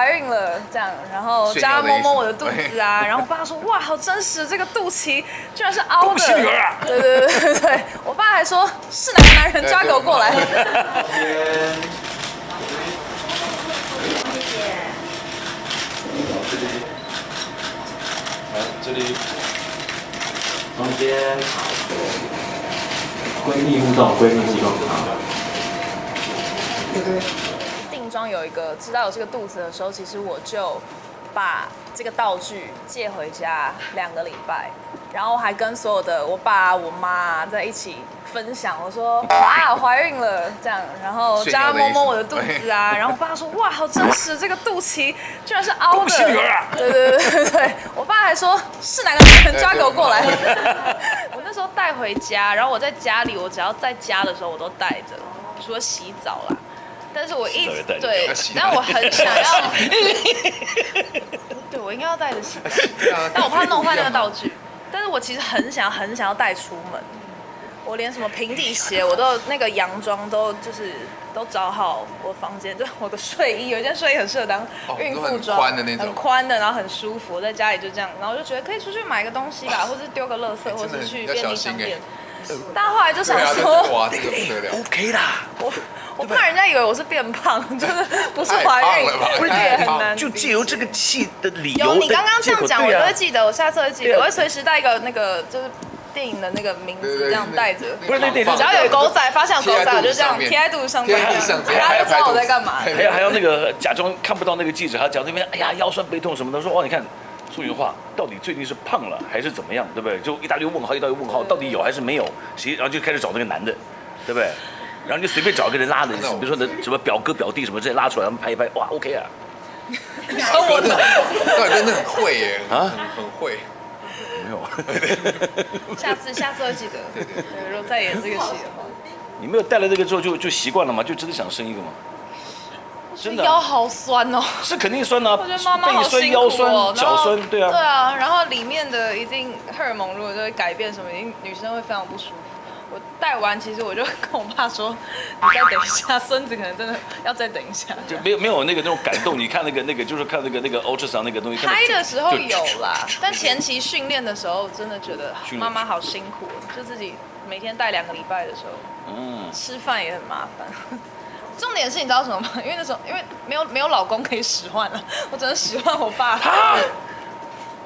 怀孕了这样，然后叫他摸摸我的肚子啊，然后我爸说哇好真实，这个肚脐居然是凹的。恭喜女儿啊！对，我爸还说是哪个男人抓给我过来。这里，中间，闺蜜互动，闺蜜激动卡。定妆有一个知道有这个肚子的时候，其实我就把这个道具借回家2个礼拜，然后还跟所有的我爸我妈在一起分享，我说哇怀孕了这样，然后叫他摸摸我的肚子啊，然后我爸说哇好真实，这个肚脐居然是凹的。恭喜女儿啊！对，我爸还说是哪个男人抓给我过来。我那时候带回家，然后我在家里，我只要在家的时候我都带着，除了洗澡啦。但是我一直对，但我很想要，对我应该要带着洗澡，但我怕弄坏那个道具。但是我其实很想要带出门，我连什么平底鞋，我都那个洋装都找好我房间，就我的睡衣，有一件睡衣很适合当孕妇装，很宽的，然后很舒服。我在家里就这样，然后就觉得可以出去买个东西吧，或是丢个垃圾，或是去便利商店。但后来就想说，哇，这个不得了 ，OK 啦。我怕人家以为我是变胖，就是不是怀孕，不是也很难。就借由这个气的理由，有你刚刚这样讲，我都会记得，我下次会记得，我会随时带一个那个就是电影的那个名字这样带着。不是那只要有狗仔，发现有狗仔，我就这样贴在肚子上面，大家就知道我在干嘛。还要那个假装看不到那个记者，还要讲那边哎呀腰酸背痛什么的，说哦你看。苏云化到底最近是胖了还是怎么样，对不对？就一大堆问号，一大堆问号，到底有还是没有？谁？然后就开始找那个男的，对不对？然后就随便找一个人拉的，比如说什么表哥表弟什么这些拉出来，他们拍一拍，哇 ，OK 啊。大哥真的很会耶，很会。没有。下次会记得。对，如果再演这个戏的话。你没有带了这个之后就习惯了嘛？就真的想生一个嘛？真的腰好酸哦，是肯定酸啊，我觉得妈妈好辛苦腰酸、脚酸，对啊，对啊，然后里面的一定荷尔蒙如果就会改变什么，一定女生会非常不舒服。我带完，其实我就跟我爸说，你再等一下，孙子可能真的要再等一下。就没有那种感动，你看那个就是看那个 ultrasound 那个东西。拍的时候有啦，但前期训练的时候真的觉得妈妈好辛苦，就自己每天带2个礼拜的时候，吃饭也很麻烦。重点是你知道什么吗？因为那时候没有老公可以使唤了，我只能使唤我爸。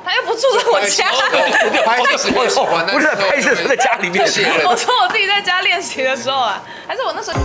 他又不住在我家，不是拍摄是在家里面。我说我自己在家练习的时候啊，还是我那时候。